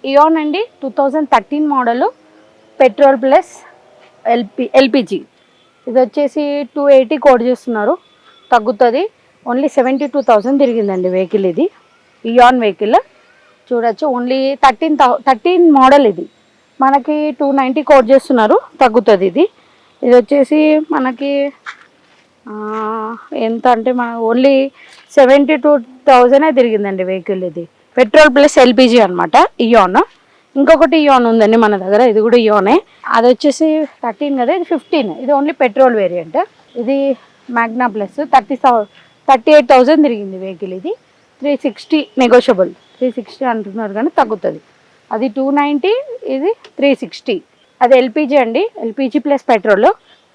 Ian అండి 2013 model petrol plus LPG. ఇది వచ్చేసి 280 కోడ్ చేస్తున్నారు, తగ్గుతుంది. ఓన్లీ 72,000 తిరిగిందండి వెహికల్. ఇది ఇయాన్ వెహికల్ చూడొచ్చు. Only 13 model. ఇది మనకి 290 కోడ్ చేస్తున్నారు, తగ్గుతుంది. ఇది వచ్చేసి మనకి ఎంత అంటే మన ఓన్లీ 72,000 తిరిగిందండి వెహికల్. ఇది పెట్రోల్ ప్లస్ ఎల్పిజి అనమాట ఇయాన్. ఇంకొకటి ఇయాన్ ఉందండి మన దగ్గర, ఇది కూడా ఇయానే. అది వచ్చేసి 13 కదా, ఇది 15. ఇది ఓన్లీ పెట్రోల్ వేరియంట్. ఇది మ్యాగ్నా ప్లస్ 38,000 తిరిగింది వెహికల్. ఇది 360 నెగోషియబుల్. 360 అంటున్నారు కానీ తగ్గుతుంది. అది 290, ఇది 360. అది ఎల్పిజి అండి, ఎల్పిజి ప్లస్ పెట్రోల్.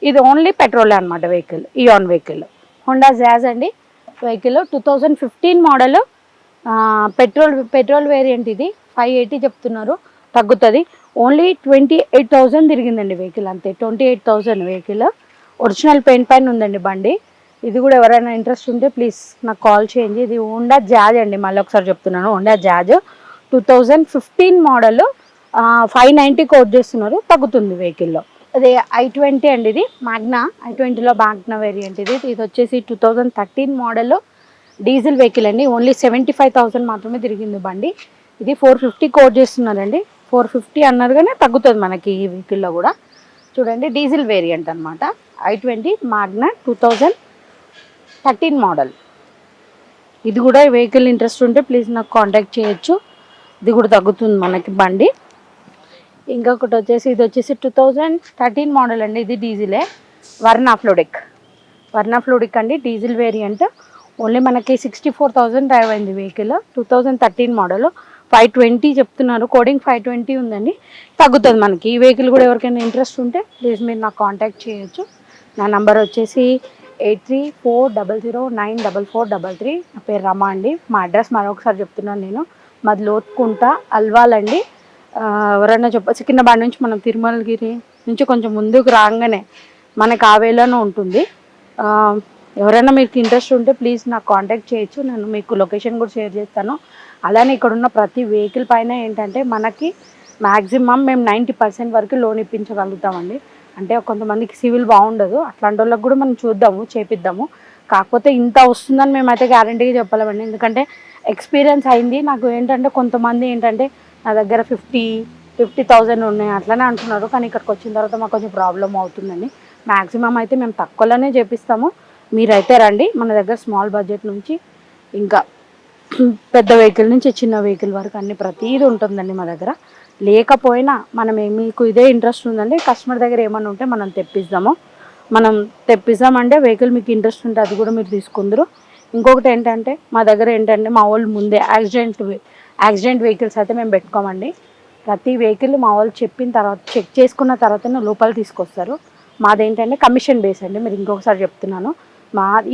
ఇది ఓన్లీ పెట్రోల్ అనమాట vehicle, Eon vehicle. Honda Jazz అండి వెహికల్ 2015 మోడల్ పెట్రోల్ వేరియంట్. ఇది 580 చెప్తున్నారు, తగ్గుతుంది. ఓన్లీ 28,000 తిరిగిందండి వెహికల్, అంతే. 28,000 వెహికల్. ఒరిజినల్ పెయింట్ పైన ఉందండి బండి. ఇది కూడా ఎవరైనా ఇంట్రెస్ట్ ఉంటే ప్లీజ్ నాకు కాల్ చేయండి. ఇది హోండా జాజ్ అండి, మళ్ళీ ఒకసారి చెప్తున్నాను. హోండా జాజ్ 2015 మోడల్ 590 కోట్ చేస్తున్నారు, తగ్గుతుంది వెహికల్లో. అదే i20 అండి, ఇది మ్యాగ్నా. i20లో Magna variant. ఇది వచ్చేసి 2013 మోడల్ డీజిల్ వెహికల్ అండి. ఓన్లీ 75,000 మాత్రమే తిరిగింది బండి. ఇది 450 కోట్ చేస్తున్నారండి. 450 అన్నారు కానీ తగ్గుతుంది మనకి ఈ వెహికల్లో కూడా. చూడండి, డీజిల్ వేరియంట్ అనమాట. i20 Magna 2013 model. ఇది కూడా వెహికల్ ఇంట్రెస్ట్ ఉంటే ప్లీజ్ నాకు కాంటాక్ట్ చేయొచ్చు. ఇది కూడా తగ్గుతుంది మనకి బండి. ఇంకొకటి వచ్చేసి ఇది వచ్చేసి 2013 మోడల్ అండి. ఇది డీజిలే, వర్నా ఫ్లూడిక్ అండి, డీజిల్ వేరియంట్. ఓన్లీ మనకి 64,000 డ్రైవ్ అయింది వెహికల్. 2013 మోడల్ 520 చెప్తున్నారు, కోడింగ్ 520 ఉందండి, తగ్గుతుంది మనకి. ఈ వెహికల్ కూడా ఎవరికైనా ఇంట్రెస్ట్ ఉంటే ప్లీజ్ మీరు నాకు కాంటాక్ట్ చేయొచ్చు. నా నంబర్ వచ్చేసి 8340094433. నా పేరు రమా అండి. మా అడ్రస్ మరొకసారి చెప్తున్నాను నేను. మాది లోతుకుంట అల్వాల్ అండి. ఎవరైనా సికింద్రాబాద్ నుంచి మనం తిరుమలగిరి నుంచి కొంచెం ముందుకు రాగానే మనకి ఆవేలోనే ఉంటుంది. ఎవరైనా మీకు ఇంట్రెస్ట్ ఉంటే ప్లీజ్ నాకు కాంటాక్ట్ చేయొచ్చు. నేను మీకు లొకేషన్ కూడా షేర్ చేస్తాను. అలానే ఇక్కడ ఉన్న ప్రతి వెహికల్ పైన ఏంటంటే మనకి మ్యాక్సిమం మేము 90% వరకు లోన్ ఇప్పించగలుగుతామండి. అంటే కొంతమందికి సివిల్ బాగుండదు, అట్లాంటి వాళ్ళకి కూడా మనం చేపిద్దాము. కాకపోతే ఇంత వస్తుందని మేమైతే గ్యారంటీగా చెప్పలేమండి, ఎందుకంటే ఎక్స్పీరియన్స్ అయింది నాకు. ఏంటంటే కొంతమంది ఏంటంటే నా దగ్గర 50,000 ఉన్నాయి అట్లనే అంటున్నారు, కానీ ఇక్కడికి వచ్చిన తర్వాత మాకు కొంచెం ప్రాబ్లం అవుతుందండి. మ్యాక్సిమం అయితే మేము తక్కువలోనే చేపిస్తాము. మీరైతే రండి, మన దగ్గర స్మాల్ బడ్జెట్ నుంచి ఇంకా పెద్ద వెహికల్ నుంచి చిన్న వెహికల్ వరకు అన్ని ప్రతిదీ ఉంటుందండి మా దగ్గర. లేకపోయినా మీకు ఇదే ఇంట్రెస్ట్ ఉందండి, కస్టమర్ దగ్గర ఏమన్నా ఉంటే మనం తెప్పిస్తామంటే వెహికల్ మీకు ఇంట్రెస్ట్ ఉంటే అది కూడా మీరు తీసుకుందరు. ఇంకొకటి ఏంటంటే మా దగ్గర ఏంటంటే మా వాళ్ళు ముందే యాక్సిడెంట్ వెహికల్స్ అయితే మేము పెట్టుకోమండి. ప్రతి వెహికల్ మా వాళ్ళు చెప్పిన తర్వాత చెక్ చేసుకున్న తర్వాతనే లోపల తీసుకొస్తారు. మాదేంటంటే కమిషన్ బేస్ అండి. మీరు ఇంకొకసారి చెప్తున్నాను,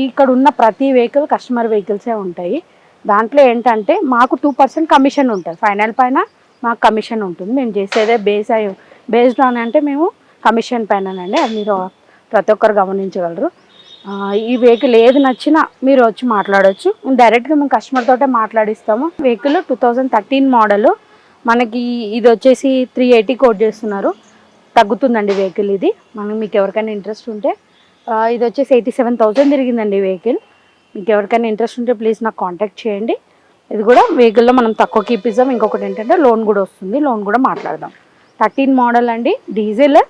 ఇక్కడ ఉన్న ప్రతి వెహికల్ కస్టమర్ వెహికల్సే ఉంటాయి. దాంట్లో ఏంటంటే మాకు 2% కమిషన్ ఉంటుంది, ఫైనల్ పైన మాకు కమిషన్ ఉంటుంది. మేము చేసేదే బేస్డ్ ఆన్ అంటే మేము కమిషన్ పైననండి. అది మీరు ప్రతి ఒక్కరు గమనించగలరు. ఈ వెహికల్ ఏది నచ్చినా మీరు వచ్చి మాట్లాడవచ్చు. డైరెక్ట్గా మేము కస్టమర్ తోటే మాట్లాడిస్తాము. వెహికల్ 2013 మోడల్ మనకి ఇది వచ్చేసి 380 కోట్ చేస్తున్నారు, తగ్గుతుందండి వెహికల్. ఇది మీకు ఎవరికైనా ఇంట్రెస్ట్ ఉంటే ఇది వచ్చేసి 87,000 తిరిగిందండి వెహికల్. మీకు ఎవరికైనా ఇంట్రెస్ట్ ఉంటే ప్లీజ్ నాకు కాంటాక్ట్ చేయండి. ఇది కూడా వెహికల్లో మనం తక్కువకి ఇప్పిస్తాం. ఇంకొకటి ఏంటంటే లోన్ కూడా వస్తుంది, లోన్ కూడా మాట్లాడదాం. 13 మోడల్ అండి, డీజిల్.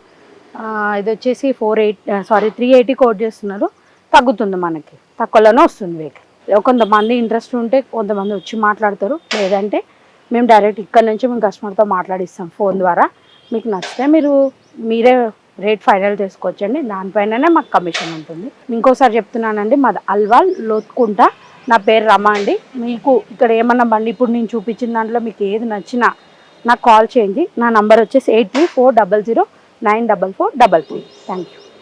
ఇది వచ్చేసి 380 కోట్ చేస్తున్నారు, తగ్గుతుంది మనకి, తక్కువలోనే వస్తుంది వెహికల్. కొంతమంది ఇంట్రెస్ట్ ఉంటే కొంతమంది వచ్చి మాట్లాడతారు, లేదంటే మేము డైరెక్ట్ ఇక్కడ నుంచి మేము కస్టమర్తో మాట్లాడిస్తాం ఫోన్ ద్వారా. మీకు నచ్చితే మీరే రేట్ ఫైనల్ చేసుకోవచ్చండి, దానిపైననే మాకు కమిషన్ ఉంటుంది. ఇంకోసారి చెప్తున్నానండి, మాది అల్వాల్ లోతుకుంట. నా పేరు రమా అండి. మీకు ఇక్కడ ఏమన్నా బండి ఇప్పుడు నేను చూపించిన దాంట్లో మీకు ఏది నచ్చినా నాకు కాల్ చేయండి. నా నంబర్ వచ్చేసి 8340094433. Thank you.